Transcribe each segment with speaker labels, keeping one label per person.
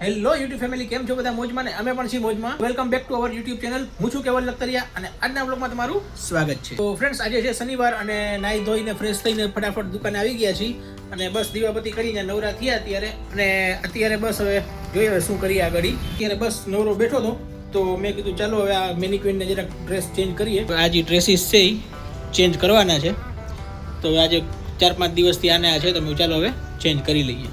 Speaker 1: Hello YouTube family, કેમ છો બધા? મોજમાં ને અમે પણ છીએ મોજમાં. Welcome back to our YouTube channel. હું છું કેવલ લખતરિયા અને આજના બ્લોગમાં તમારું સ્વાગત છે. તો ફ્રેન્ડ્સ, આજે છે શનિવાર અને નાઈ ધોઈને ફ્રેશ થઈને ફટાફટ દુકાને આવી ગયા છીએ અને બસ દીવાબત્તી કરીને નવરા થયા અત્યારે. અને અત્યારે બસ હવે જોઈએ હવે શું કરીએ આગળ. અત્યારે બસ નવરો બેઠો હતો તો મેં કીધું ચાલો હવે આ મેનિક્વિનને જરાક ડ્રેસ ચેન્જ કરીએ. આ જે ડ્રેસીસ છે એ ચેન્જ કરવાના છે તો આજે 4-5 દિવસથી આને આ છે તો ચાલો હવે ચેન્જ કરી લઈએ.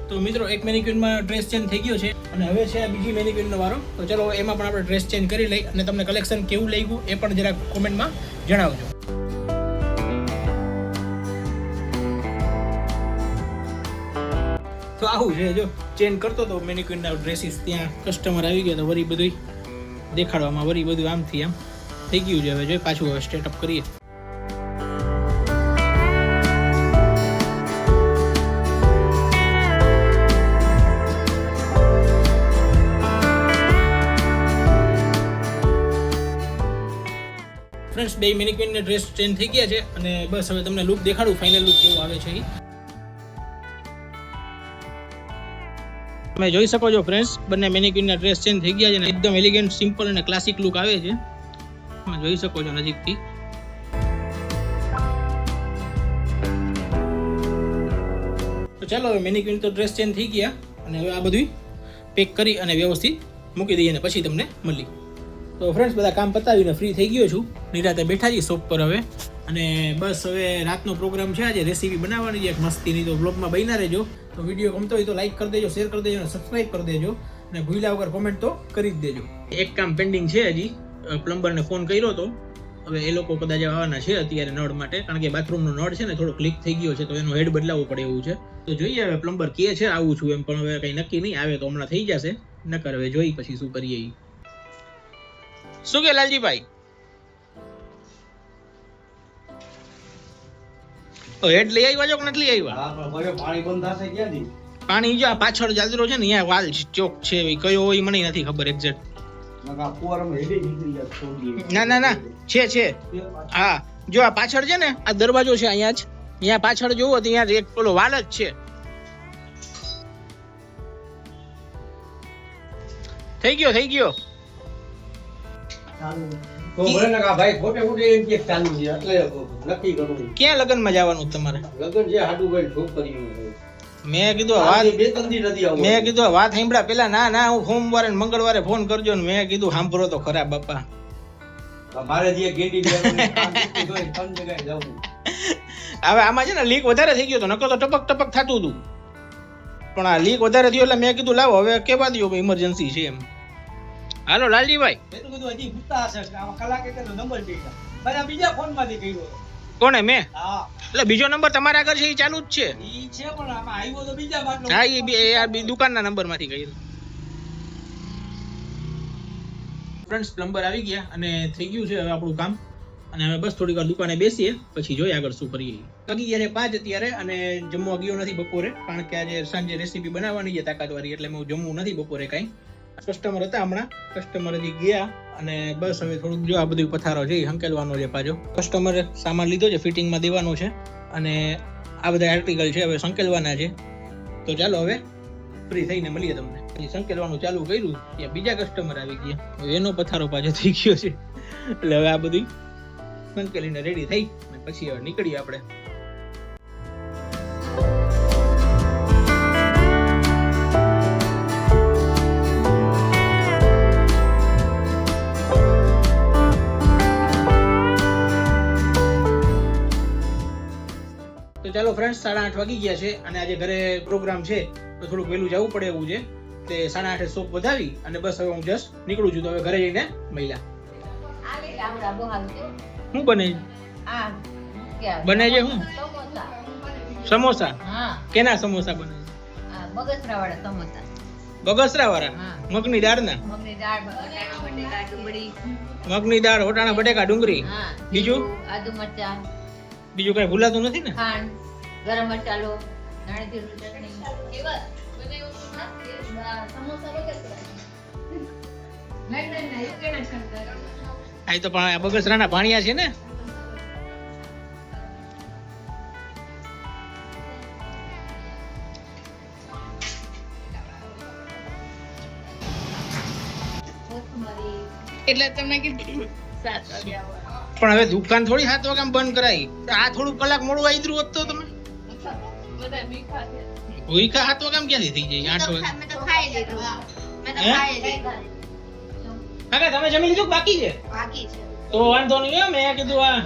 Speaker 1: તો મિત્રો, એક મેનિક્વિનમાં ડ્રેસ ચેન્જ થઈ ગયો છે અને હવે છે બીજી મેનિક્વિનનો વારો. તો ચલો એમાં પણ આપણે ડ્રેસ ચેન્જ કરી લઈ અને તમને કલેક્શન કેવું લાગ્યું એ પણ જરાક કોમેન્ટમાં જણાવજો. તો આવું છે, જો ચેન્જ કરતો તો મેનિક્વિનના ડ્રેસીસ, ત્યાં કસ્ટમર આવી ગયા તો વરી બધું દેખાડવામાં વરી બધું આમથી આમ થઈ ગયું છે. હવે જો પાછું હવે સ્ટેટઅપ કરીએ. ફ્રેન્ડ્સ, બે મેનિક્વિનના ડ્રેસ ચેન્જ થઈ ગયા છે અને બસ હવે તમને લુક દેખાડું, ફાઇનલ લુક કેવો આવે છે. તમે જોઈ શકો છો ફ્રેન્ડ્સ, બંને મેનિક્વિનના ડ્રેસ ચેન્જ થઈ ગયા છે અને એકદમ એલિગન્ટ, સિમ્પલ અને ક્લાસિક લુક આવે છે. તમે જોઈ શકો છો નજીકથી. તો ચાલો હવે મેનિક્વિન તો ડ્રેસ ચેન્જ થઈ ગયા અને હવે આ બધું પેક કરી અને વ્યવસ્થિત મૂકી દઈએ અને પછી તમને મળી. તો ફ્રેન્ડ્સ, બધા કામ પતાવીને ફ્રી થઈ ગયો છું. નિરાતે બેઠા છીએ શોપ પર હવે અને બસ હવે રાતનો પ્રોગ્રામ છે, આજે રેસીપી બનાવવાની છે એક મસ્તીની. તો બ્લોગમાં બન્યા રહેજો. તો વિડીયો ગમતો હોય તો લાઈક કરી દેજો, શેર કરી દેજો અને સબસ્ક્રાઈબ કરી દેજો અને ભૂલ્યા વગર કોમેન્ટ તો કરી જ દેજો. એક કામ પેન્ડિંગ છે હજી. પ્લમ્બરને ફોન કર્યો હતો, હવે એ લોકો કદાચ આવવાના છે અત્યારે નળ માટે, કારણ કે બાથરૂમનો નળ છે ને થોડો લીક થઈ ગયો છે તો એનો હેડ બદલાવવો પડે એવું છે. તો જોઈએ હવે, પ્લમ્બર કહે છે આવું છું એમ, પણ હવે કંઈ નક્કી નહીં. આવે તો હમણાં થઈ જશે, નકર હવે જોઈ પછી શું કરીએ. શું કે લાલજીભાઈ? હેડ લઈ આવ્યા છો કે નથી લઈ આવ્યા?
Speaker 2: પાણી બંધ થશે ક્યાંથી?
Speaker 1: પાણી જો પાછળ જાજરો છે ને, અહીંયા વાલ ચોક છે, કયો હોય મને નથી ખબર એક્ઝેક્ટ. ના છે. હા, જો આ પાછળ છે ને, આ દરવાજો છે અહીંયા જ, અહીંયા પાછળ જોવો તો અહીંયા એક પેલો વાલ જ છે. થઈ ગયો. ક્યાં લગ્નમાં જવાનું તમારે? મેં કીધું વાત સાંભળ્યા પેલા. ના, હું સોમવારે મંગળવારે ફોન કરજો ને. મેં કીધું સાંભળો તો ખરા બાપા. હવે આમાં છે ને લીક વધારે થઈ ગયો તો, નકર તો ટપક થતું હતું, પણ આ લીક વધારે થયો એટલે મેં કીધું લાવો હવે કેવા દો ઇમરજન્સી છે એમ. હાલો લાલજીભાઈ. કોને? મેં? એટલે બીજો નંબર તમારા આગળ છે એ ચાલુ જ છે. હા, એ દુકાનના નંબર માંથી કર્યો. ફ્રેન્ડ્સ, પ્લમ્બર આવી ગયા અને થઈ ગયું છે હવે આપણું કામ. અને હવે બસ થોડી વાર દુકાને બેસીએ પછી જોઈએ આગળ શું કરીએ. વાગી ગયા 5 અત્યારે અને જમવા ગયો નથી બપોરે, કારણ કે આજે સાંજે રેસીપી બનાવવાની છે તાકાતવાળી, એટલે હું જમવું નથી બપોરે કાંઈ. કસ્ટમર હતા હમણાં, કસ્ટમર હજી ગયા અને બસ હવે થોડુંક જો આ બધું પથારો છે એ હંકેલવાનો છે પાછો. કસ્ટમરે સામાન લીધો છે, ફિટિંગમાં દેવાનો છે અને આ બધા આર્ટિકલ છે હવે સંકેલવાના છે. તો ચાલો હવે ફ્રી થઈને મળીએ તમને. સંકેલવાનું ચાલુ કર્યું ત્યાં બીજા કસ્ટમર આવી ગયા, હવે એનો પથારો પાછો થઈ ગયો છે. એટલે હવે આ બધું સંકેલીને રેડી થઈ અને પછી હવે નીકળીએ આપણે. તો ચાલો ફ્રેન્ડ્સ, 8:30 વાગી ગયા છે અને આજે ઘરે પ્રોગ્રામ છે તો થોડુંક વહેલું જવું પડે એવું છે. તે 8:30 શોપ વધાવી અને બસ હવે હું જસ્ટ નીકળું છું. તો હવે ઘરે જઈને મળ્યા. શું બને છે? શું સમોસા? કેના સમોસા બને છે? બગસરા વાળા? મગની દાળના? મગની દાળ, વટાણા, બટેકા, ડુંગળી. બીજું? આદુ મરચાં. બીજું કઈ ભૂલાતું નથી ને? ખાંડ, ગરમ મસાલો, આ તો પણ બગસરાના ભાણિયા છે ને.
Speaker 3: એટલે તમને કીધું 7 વાગે આવો.
Speaker 1: પણ હવે દુકાન થોડી 7 વાગે બંધ કરાઈ. આ થોડું કલાક મોડું આવી રહ્યું હોત તો તમે
Speaker 3: બધા મીઠા છે.
Speaker 1: ભૂખા 7 વાગે ક્યાંથી થઈ જાય 8 વાગે?
Speaker 3: મેં તો ખાઈ લીધું.
Speaker 1: કાકા તમે જમી લીધું કે બાકી છે?
Speaker 3: બાકી છે.
Speaker 1: તો વાંધો નહીં હો, મેં કીધું આ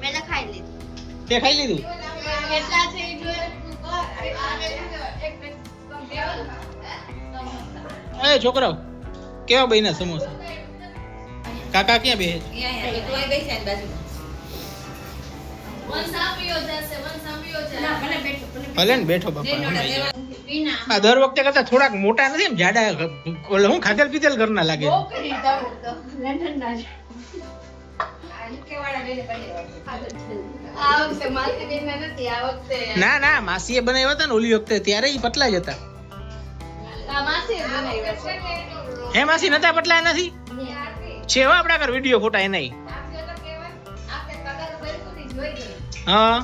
Speaker 3: મેં તો ખાઈ લીધું.
Speaker 1: તે ખાઈ લીધું.
Speaker 3: કેટલા છે એ જોઈએ.
Speaker 1: એ છોકરાઓ કેવા બન્યા સમોસા? કાકા ક્યાં બેસે છે? ભલે ને બેઠો બાપા. આ દર વખતે કરતા થોડાક મોટા નથી એમ જાડા હું ખાધેલ પીધેલ ઘરના લાગે છે. ના ના માસીએ બનાવ્યા હતા ને ઓલી વખતે ત્યારે ઈ પતલા જ હતા. હે માસી નતા પતલા નથી છે હો આપડા ઘર વિડિયો ફોટા એ નહીં. હા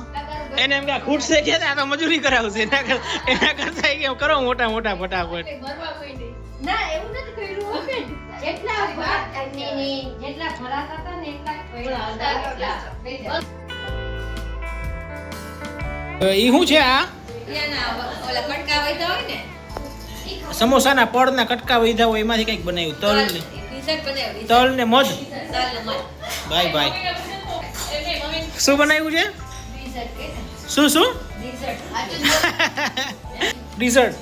Speaker 1: એને એમ કે ખૂટશે કે આ તો મજૂરી કરાવશે એના કરતા કે કરો મોટા મોટા ફટાફટ.
Speaker 3: ના એવું નથી કર્યું હશે. જેટલા ભરાતા હતા ને
Speaker 1: ઈ શું છે આ?
Speaker 3: ઓલા કટકા વૈધા હોય ને
Speaker 1: સમોસાના પડના કટકા વધ્યા હોય એમાંથી કંઈક બનાવ્યું. તલ ને તલ ને મધ. Bye bye. શું બનાવ્યું છે? શું શું? ડીઝર્ટ.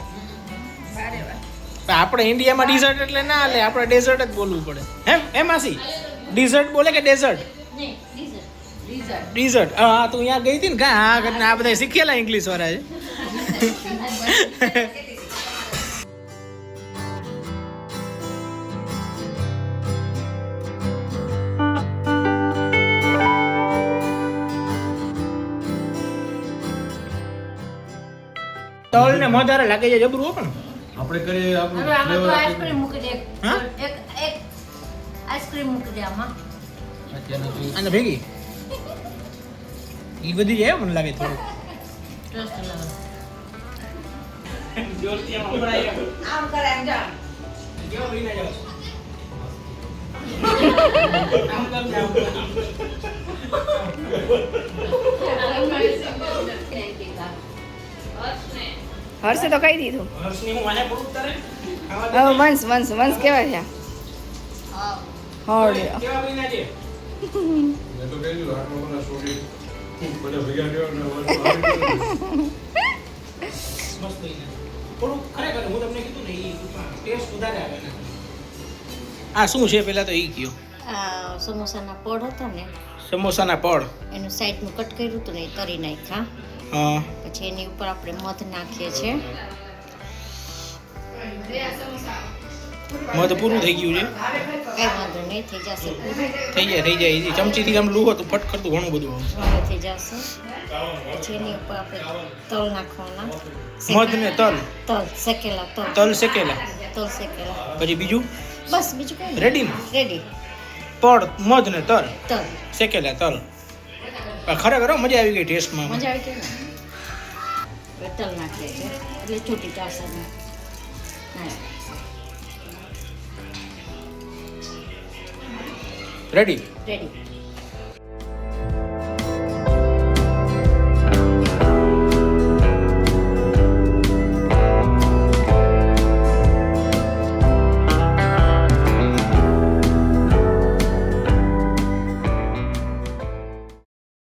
Speaker 1: આપણે ઇન્ડિયામાં ડીઝર્ટ એટલે ના લે, આપણે ડેઝર્ટ જ બોલવું પડે. હે માસી ડીઝર્ટ બોલે કે ડેઝર્ટ? ડીઝર્ટ. હા તું અહીંયા ગઈ હતી ને કા? હા આ બધા શીખેલા ઇંગ્લિશ વાળા છે. તલ ને મધારે લાગે છે જબરું હો. પણ
Speaker 2: આપણે કરીએ આપણું
Speaker 3: હવે આમાં તો
Speaker 2: flavor
Speaker 3: આઈસ્ક્રીમ મૂકી દે.
Speaker 1: હા?
Speaker 3: એક આઈસ્ક્રીમ મૂકી દે આમાં.
Speaker 1: આને ભેગી ઈ બધી જાય મને લાગે થોડું.
Speaker 3: ટેસ્ટ લાગે.
Speaker 1: આમ
Speaker 3: કરે એમ જા.
Speaker 1: કેવો વિના જાવ? આમ કર જાવ.
Speaker 4: હર્ષે તો કહી દીધું.
Speaker 1: હર્ષની હું આને પૂરું તારે ખાવા દે.
Speaker 4: હવે વંશ કેવા છે? હળ
Speaker 1: કેવા વિના છે?
Speaker 2: મેં તો કહી દીધું આટલો બધા સોરી બધા ભેગા થયો ને
Speaker 1: મસ્ત વિના. થોડું ખરેખર હું તમને કીધું ને ઈ ટેસ્ટ વધારે આવે ને. આ શું છે પેલા તો ઈ કયો?
Speaker 3: આ સમોસાના પડ હતા ને
Speaker 1: સમોસાના પડ.
Speaker 3: એનું સાઈડનું કટ કર્યું હતું ને એ તરી નાખ્યા.
Speaker 1: હા
Speaker 3: પછી એની ઉપર આપણે મધ નાખીએ છીએ.
Speaker 1: મધ પૂરું થઈ ગયું છે.
Speaker 3: કઈ વાંધો નહીં, થઈ જશે પૂરું.
Speaker 1: થઈ જાય ઈ ચમચીથી આમ લૂહો તો ફટ કરતું ઘણું બધું આવે.
Speaker 3: હવે થઈ જશે. પછી એની ઉપર આપણે તલ નાખવાના.
Speaker 1: મધ ને તલ.
Speaker 3: તલ શેકેલા તલ.
Speaker 1: તલ શેકેલા.
Speaker 3: તલ શેકેલા.
Speaker 1: પછી બીજું
Speaker 3: બસ બીજું કઈ
Speaker 1: રેડી ને?
Speaker 3: રેડી.
Speaker 1: પડ મધ ને તલ
Speaker 3: તલ.
Speaker 1: શેકેલા તલ. ખરેખર હો, મજા આવી ગઈ ટેસ્ટમાં.
Speaker 3: મજા આવી ગઈ ને? હવે તલ નાખીએ છીએ એટલે છૂટી જશે ને.
Speaker 1: રેડી.
Speaker 3: રેડી.